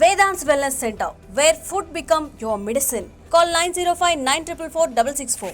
Vedant's Wellness Center, where food become your medicine. Call 905-944-664.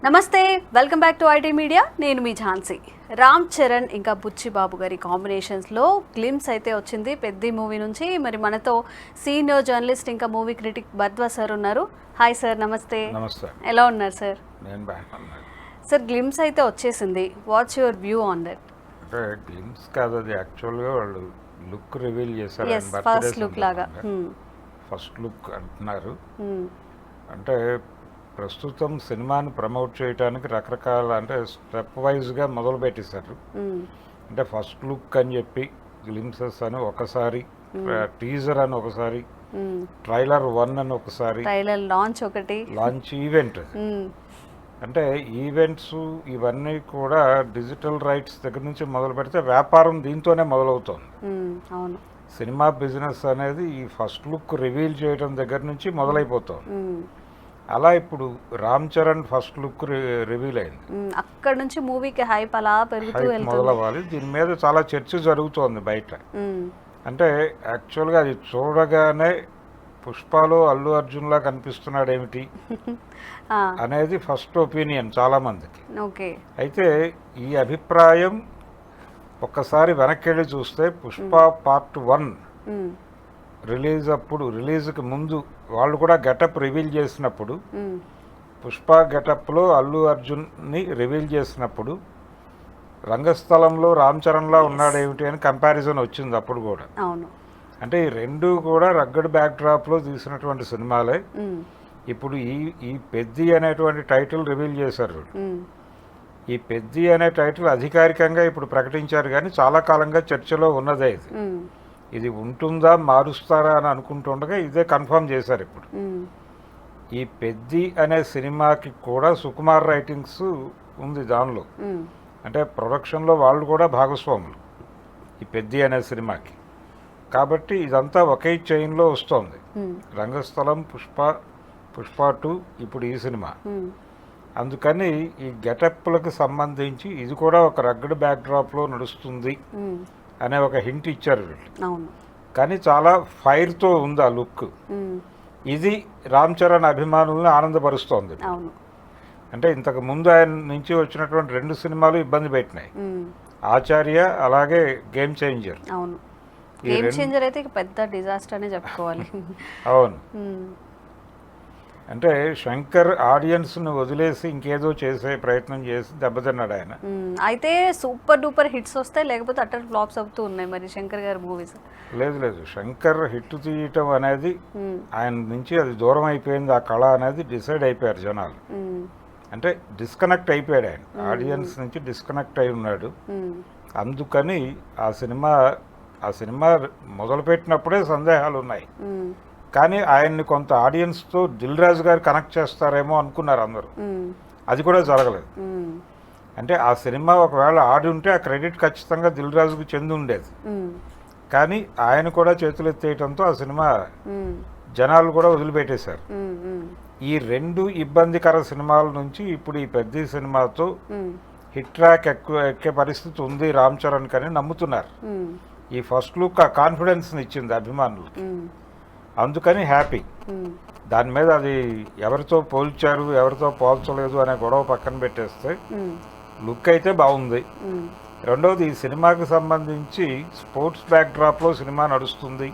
నమస్తే, welcome back to IT media. నేను మీ ఝాన్సీ. రామ్ చరణ్ ఇంకా బుచ్చి బాబు గారి కాంబినేషన్స్లో glimpse అయితే వచ్చింది పెద్ద మూవీ నుంచి. మరి మనతో సీనియర్ జర్నలిస్ట్ ఇంకా మూవీ క్రిటిక్ బద్వా సార్ ఉన్నారు. హాయ్ సార్, నమస్తే. నమస్తే. ఎలా ఉన్నారు సార్? నేను బాగున్నాను సార్. గ్లిమ్స్ అయితే వచ్చేసింది, what's your view on that? అంటే గ్లిమ్స్ కాదు, అది యాక్చువల్గా వాళ్ళు లుక్ రివీల్ చేశారు. ఫస్ట్ లుక్ లాగా, ఫస్ట్ లుక్ అంటున్నారు. అంటే ప్రస్తుతం సినిమాని ప్రమోట్ చేయడానికి రకరకాల అంటే స్టెప్ వైజ్గా మొదలు పెట్టేశారు. అంటే ఫస్ట్ లుక్ అని చెప్పి గ్లిమ్సెస్ అని ఒకసారి, టీజర్ అని ఒకసారి, ట్రైలర్ 1 అని ఒకసారి, ట్రైలర్ లాంచ్ ఒకటి, లాంచ్ ఈవెంట్. అంటే ఈవెంట్స్ ఇవన్నీ కూడా డిజిటల్ రైట్స్ దగ్గర నుంచి మొదలు పెడితే వ్యాపారం దీంతోనే మొదలవుతుంది. అవును, సినిమా బిజినెస్ అనేది ఈ ఫస్ట్ లుక్ రివీల్ చేయడం దగ్గర నుంచి మొదలైపోతుంది. అలా ఇప్పుడు Ram Charan first look reveal అయింది. అక్కడ నుంచి మూవీకి హైప్ అలా పెరుగుతూ మొదలవ్వాలి. దీని మీద చాలా చర్చ జరుగుతోంది బయట. అంటే యాక్చువల్గా అది చూడగానే పుష్పలో అల్లు అర్జున్ లా కనిపిస్తున్నాడు ఏమిటి అనేది ఫస్ట్ ఒపీనియన్ చాలా మందికి. అయితే ఈ అభిప్రాయం ఒక్కసారి వెనక్కి వెళ్ళి చూస్తే పుష్ప పార్ట్ 1 రిలీజ్కి ముందు వాళ్ళు కూడా గెటప్ రివీల్ చేసినప్పుడు, పుష్ప గెటప్లో అల్లు అర్జున్ని రివీల్ చేసినప్పుడు రంగస్థలంలో రామ్ చరణ్లా ఉన్నాడేమిటి అని కంపారిజన్ వచ్చింది అప్పుడు కూడా. అంటే ఈ రెండు కూడా రగ్గడ్ బ్యాక్ డ్రాప్లో తీసినటువంటి సినిమాలే. ఇప్పుడు ఈ పెద్ది అనేటువంటి టైటిల్ రివీల్ చేశారు. ఈ పెద్ది అనే టైటిల్ అధికారికంగా ఇప్పుడు ప్రకటించారు, కానీ చాలా కాలంగా చర్చలో ఉన్నదే ఇది ఉంటుందా మారుస్తారా అని అనుకుంటుండగా ఇదే కన్ఫర్మ్ చేశారు ఇప్పుడు. ఈ పెద్ది అనే సినిమాకి కూడా సుకుమార్ రైటింగ్స్ ఉంది దానిలో. అంటే ప్రొడక్షన్లో వాళ్ళు కూడా భాగస్వాములు ఈ పెద్ది అనే సినిమాకి. కాబట్టి ఇదంతా ఒకే చైన్లో వస్తుంది. రంగస్థలం, పుష్ప 2, ఇప్పుడు ఈ సినిమా. అందుకని ఈ గెటప్లకు సంబంధించి ఇది కూడా ఒక రగ్గడ్ బ్యాక్ డ్రాప్లో నడుస్తుంది అనే ఒక హింట్ ఇచ్చారు వీళ్ళు. కానీ చాలా ఫైర్తో ఉంది ఆ లుక్. ఇది రామ్ చరణ్ అభిమానులను ఆనందపరుస్తోంది. అంటే ఇంతకు ముందు ఆయన నుంచి వచ్చినటువంటి 2 సినిమాలు ఇబ్బంది పెట్టినాయి, ఆచార్య అలాగే గేమ్ చేంజర్. గేమ్ చేంజర్ అయితే పెద్ద డిజాస్టర్ అనే చెప్పుకోవాలి. అవును, అంటే శంకర్ ఆడియన్స్ను వదిలేసి ఇంకేదో చేసే ప్రయత్నం చేసి దెబ్బతిన్నాడు ఆయన. అయితే సూపర్ డూపర్ హిట్స్ వస్తాయి, లేకపోతే అటర్ ఫ్లాప్స్ అవుతూ ఉన్నాయి మరి శంకర్ గారి మూవీస్. లేదు, శంకర్ హిట్ తీయటం అనేది ఆయన నుంచి అది దూరం అయిపోయింది. ఆ కళ అనేది డిసైడ్ అయిపోయారు జనాలు. అంటే డిస్కనెక్ట్ అయిపోయాడు ఆయన, ఆడియన్స్ నుంచి డిస్కనెక్ట్ అయి ఉన్నాడు. అందుకని ఆ సినిమా మొదలుపెట్టినప్పుడే సందేహాలు ఉన్నాయి. కానీ ఆయన్ని కొంత ఆడియన్స్తో దిల్ రాజు గారు కనెక్ట్ చేస్తారేమో అనుకున్నారు అందరూ. అది కూడా జరగలేదు. అంటే ఆ సినిమా ఒకవేళ ఆడి ఉంటే ఆ క్రెడిట్ ఖచ్చితంగా దిల్ రాజుకు చెంది ఉండేది. కానీ ఆయన కూడా చేతులు ఎత్తేయడంతో ఆ సినిమా జనాలు కూడా వదిలిపెట్టేశారు. ఈ 2 ఇబ్బందికర సినిమాల నుంచి ఇప్పుడు ఈ పెద్ద సినిమాతో హిట్ ట్రాక్ ఎక్కే పరిస్థితి ఉంది రామ్ చరణ్ కని నమ్ముతున్నారు. ఈ ఫస్ట్ లుక్ ఆ కాన్ఫిడెన్స్ని ఇచ్చింది అభిమానులకి. అందుకని హ్యాపీ. దాని మీద అది ఎవరితో పోల్చారు ఎవరితో పోల్చలేదు అనే గొడవ పక్కన పెట్టేస్తే లుక్ అయితే బాగుంది. రెండవది, ఈ సినిమాకి సంబంధించి స్పోర్ట్స్ బ్యాక్ డ్రాప్లో సినిమా నడుస్తుంది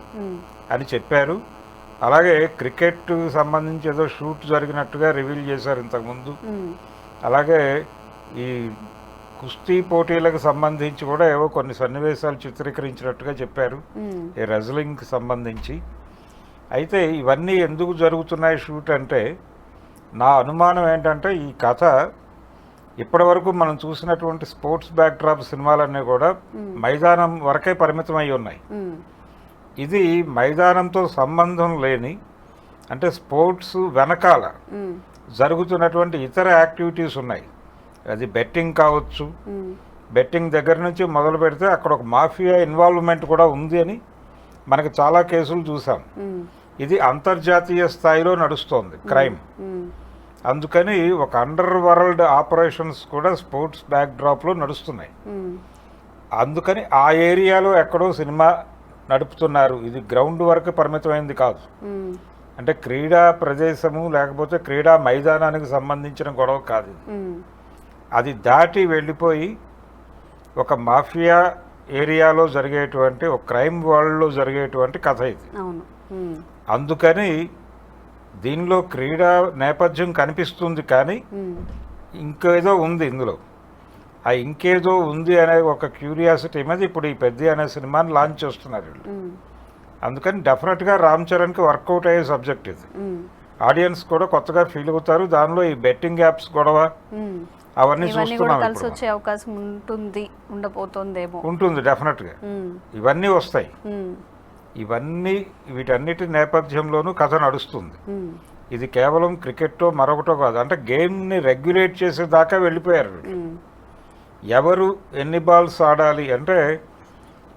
అని చెప్పారు. అలాగే క్రికెట్ సంబంధించి ఏదో షూట్ జరిగినట్టుగా రివీల్ చేశారు ఇంతకుముందు. అలాగే ఈ కుస్తీ పోటీలకు సంబంధించి కూడా ఏవో కొన్ని సన్నివేశాలు చిత్రీకరించినట్టుగా చెప్పారు, ఈ రెజ్లింగ్కి సంబంధించి. అయితే ఇవన్నీ ఎందుకు జరుగుతున్నాయి షూట్ అంటే, నా అనుమానం ఏంటంటే ఈ కథ ఇప్పటి వరకు మనం చూసినటువంటి స్పోర్ట్స్ బ్యాక్ డ్రాప్ సినిమాలన్నీ కూడా మైదానం వరకే పరిమితం అయి ఉన్నాయి. ఇది మైదానంతో సంబంధం లేని, అంటే స్పోర్ట్స్ వెనకాల జరుగుతున్నటువంటి ఇతర యాక్టివిటీస్ ఉన్నాయి. అది బెట్టింగ్ కావచ్చు, బెట్టింగ్ దగ్గర నుంచి మొదలు పెడితే అక్కడ ఒక మాఫియా ఇన్వాల్వ్మెంట్ కూడా ఉంది అని మనకు చాలా కేసులు చూసాం. ఇది అంతర్జాతీయ స్థాయిలో నడుస్తోంది క్రైమ్. అందుకని ఒక అండర్ వరల్డ్ ఆపరేషన్స్ కూడా స్పోర్ట్స్ బ్యాక్డ్రాప్లో నడుస్తున్నాయి. అందుకని ఆ ఏరియాలో ఎక్కడో సినిమా నడుపుతున్నారు. ఇది గ్రౌండ్ వరకు పరిమితమైంది కాదు. అంటే క్రీడా ప్రదేశము లేకపోతే క్రీడా మైదానానికి సంబంధించిన గొడవ కాదు ఇది. అది దాటి వెళ్ళిపోయి ఒక మాఫియా ఏరియాలో జరిగేటువంటి ఒక క్రైమ్ వరల్డ్లో జరిగేటువంటి కథ ఇది. అందుకని దీనిలో క్రీడా నేపథ్యం కనిపిస్తుంది, కానీ ఇంకేదో ఉంది ఇందులో. ఆ ఇంకేదో ఉంది అనే ఒక క్యూరియాసిటీ మీద ఇప్పుడు ఈ పెద్ద అనే సినిమాని లాంచ్ చేస్తున్నారు వీళ్ళు. అందుకని డెఫినెట్గా రామ్ చరణ్కి వర్కౌట్ అయ్యే సబ్జెక్ట్ ఇది. ఆడియన్స్ కూడా కొత్తగా ఫీల్ అవుతారు. దానిలో ఈ బెట్టింగ్ యాప్స్ గొడవ అవన్నీ చూస్తున్నాం. కలిసి వచ్చే అవకాశం ఉంటుంది డెఫినెట్గా. ఇవన్నీ వస్తాయి. ఇవన్నీ వీటన్నిటి నేపథ్యంలోనూ కథ నడుస్తుంది. ఇది కేవలం క్రికెట్టో మరొకటో కాదు. అంటే గేమ్ని రెగ్యులేట్ చేసేదాకా వెళ్ళిపోయారు. ఎవరు ఎన్ని బాల్స్ ఆడాలి అంటే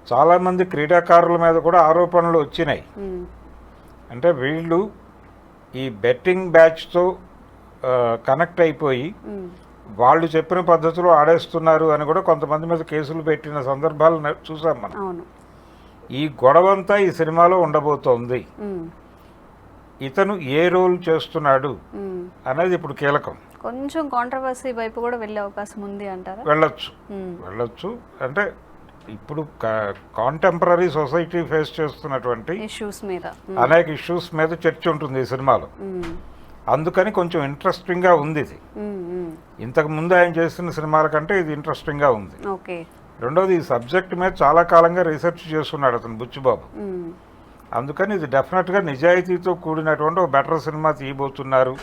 చాలామంది క్రీడాకారుల మీద కూడా ఆరోపణలు వచ్చినాయి. అంటే వీళ్ళు ఈ బెట్టింగ్ బ్యాచ్తో కనెక్ట్ అయిపోయి వాళ్ళు చెప్పిన పద్ధతిలో ఆడేస్తున్నారు అని కూడా కొంతమంది మీద కేసులు పెట్టిన సందర్భాలు చూసాం మనం. ఈ గొడవంతా ఈ సినిమాలో ఉండబోతోంది. ఇతను ఏ రోల్ చేస్తున్నాడు అనేది ఇప్పుడు కీలకం. కొంచెం కాంట్రవర్సీ వైపు కూడా వెళ్ళే అవకాశం ఉంది అంటారా? వెళ్ళొచ్చు. అంటే ఇప్పుడు కాంటెంపరీ సొసైటీ ఫేస్ చేస్తున్నటువంటి అనేక ఇష్యూస్ మీద చర్చ ఉంటుంది ఈ సినిమాలో. అందుకని కొంచెం ఇంట్రెస్టింగ్గా ఉంది ఇది. ఇంతకు ముందు ఆయన చేసిన సినిమాల కంటే ఇది ఇంట్రెస్టింగ్గా ఉంది. రెండోది ఈ సబ్జెక్ట్ మీద చాలా కాలంగా రీసెర్చ్ చేస్తున్నాడు అతను బుచ్చిబాబు. అందుకని ఇది డెఫినెట్గా నిజాయితీతో కూడినటువంటి ఒక బెటర్ సినిమా తీయబోతున్నారు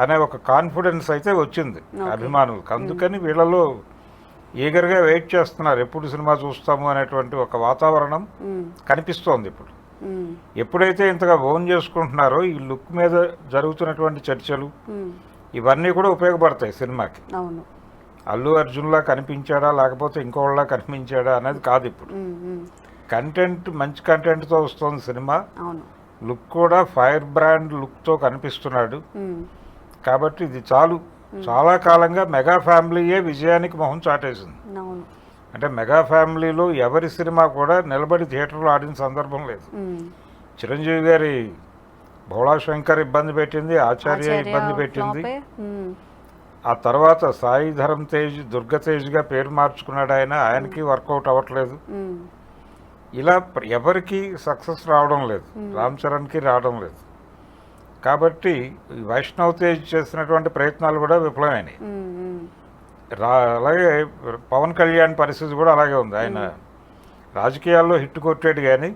అనే ఒక కాన్ఫిడెన్స్ అయితే వచ్చింది అభిమానులకు. అందుకని వీళ్ళలో ఈగర్గా వెయిట్ చేస్తున్నారు, ఎప్పుడు సినిమా చూస్తాము అనేటువంటి ఒక వాతావరణం కనిపిస్తోంది ఇప్పుడు. ఎప్పుడైతే ఇంతగా ఓన్ చేసుకుంటున్నారో ఈ లుక్ మీద జరుగుతున్నటువంటి చర్చలు ఇవన్నీ కూడా ఉపయోగపడతాయి సినిమాకి. అల్లు అర్జున్లా కనిపించాడా లేకపోతే ఇంకోళ్ళ కనిపించాడా అనేది కాదు ఇప్పుడు. కంటెంట్ మంచి కంటెంట్తో వస్తుంది సినిమా. లుక్ కూడా ఫైర్ బ్రాండ్ లుక్తో కనిపిస్తున్నాడు. కాబట్టి ఇది చాలా కాలంగా మెగా ఫ్యామిలీయే విజయానికి మొహం చాటేసింది. అంటే మెగా ఫ్యామిలీలో ఎవరి సినిమా కూడా నిలబడి థియేటర్లో ఆడిన సందర్భం లేదు. చిరంజీవి గారి భోళా శంకర్ ఇబ్బంది పెట్టింది, ఆచార్య ఇబ్బంది పెట్టింది. ఆ తర్వాత సాయి ధరమ్ తేజ్ దుర్గతేజ్గా పేరు మార్చుకున్నాడు ఆయనకి వర్కౌట్ అవ్వట్లేదు. ఇలా ఎవరికి సక్సెస్ రావడం లేదు, రామ్ చరణ్కి రావడం లేదు. కాబట్టి వైష్ణవ్ తేజ్ చేసినటువంటి ప్రయత్నాలు కూడా విఫలమైనాయి. అలాగే పవన్ కళ్యాణ్ పరిస్థితి కూడా అలాగే ఉంది. ఆయన రాజకీయాల్లో హిట్ కొట్టాడు కానీ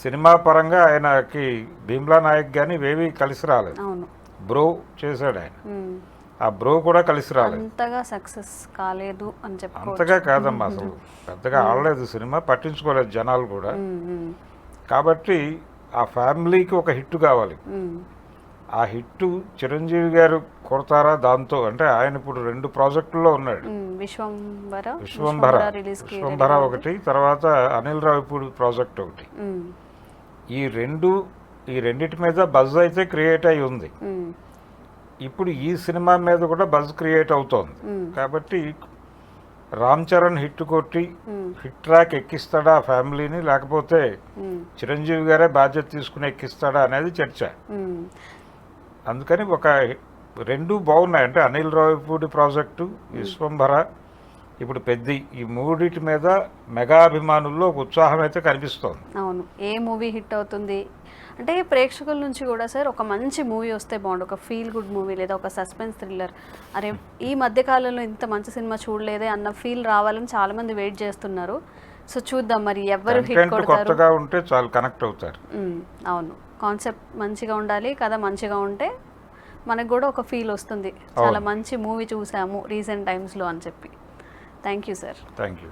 సినిమా పరంగా ఆయనకి భీమ్లా నాయక్ కానీ ఇవేవి కలిసి రాలేదు. బ్రో చేశాడు ఆయన, ఆ బ్రో కూడా కలిసి రాలేదు. అంతగా సక్సెస్ కాలేదు అని చెప్పి అంతగా కాదమ్మా, అసలు పెద్దగా ఆడలేదు సినిమా, పట్టించుకోలేదు జనాలు కూడా. కాబట్టి ఆ ఫ్యామిలీకి ఒక హిట్ కావాలి. ఆ హిట్ చిరంజీవి గారు కొడతారా దాంతో? అంటే ఆయన ఇప్పుడు 2 ప్రాజెక్టుల్లో ఉన్నాడు. విశ్వంభర ఒకటి, తర్వాత అనిల్ రావిపూడి ప్రాజెక్ట్ ఒకటి. ఈ రెండిటి మీద బజ్ అయితే క్రియేట్ అయి ఉంది. ఇప్పుడు ఈ సినిమా మీద కూడా బజ్ క్రియేట్ అవుతోంది. కాబట్టి రామ్ చరణ్ హిట్ కొట్టి హిట్ ట్రాక్ ఎక్కిస్తాడా ఆ ఫ్యామిలీని, లేకపోతే చిరంజీవి గారే బాధ్యత తీసుకుని ఎక్కిస్తాడా అనేది చర్చ. అందుకని ఒక 2 బాగున్నాయి. అంటే అనిల్ రావిపూడి ప్రాజెక్టు, విశ్వంభర, ఇప్పుడు పెద్ది, ఈ 3 మీద మెగా అభిమానుల్లో ఒక ఉత్సాహం అయితే కనిపిస్తోంది. అవును, ఏ మూవీ హిట్ అవుతుంది అంటే ప్రేక్షకుల నుంచి కూడా సార్ ఒక మంచి మూవీ వస్తే బాగుండు, ఒక ఫీల్ గుడ్ మూవీ లేదా ఒక సస్పెన్స్ థ్రిల్లర్, అరే ఈ మధ్యకాలంలో ఇంత మంచి సినిమా చూడలేదే అన్న ఫీల్ రావాలని చాలా మంది వెయిట్ చేస్తున్నారు. సో చూద్దాం మరి ఎవరు హిట్ కొడతారు. కొత్తగా ఉంటే చాలా కనెక్ట్ అవుతారు. అవును, కాన్సెప్ట్ మంచిగా ఉండాలి, కథ మంచిగా ఉంటే మనకు కూడా ఒక ఫీల్ వస్తుంది, చాలా మంచి మూవీ చూసాము రీసెంట్ టైమ్స్లో అని చెప్పి. Thank you sir. Thank you.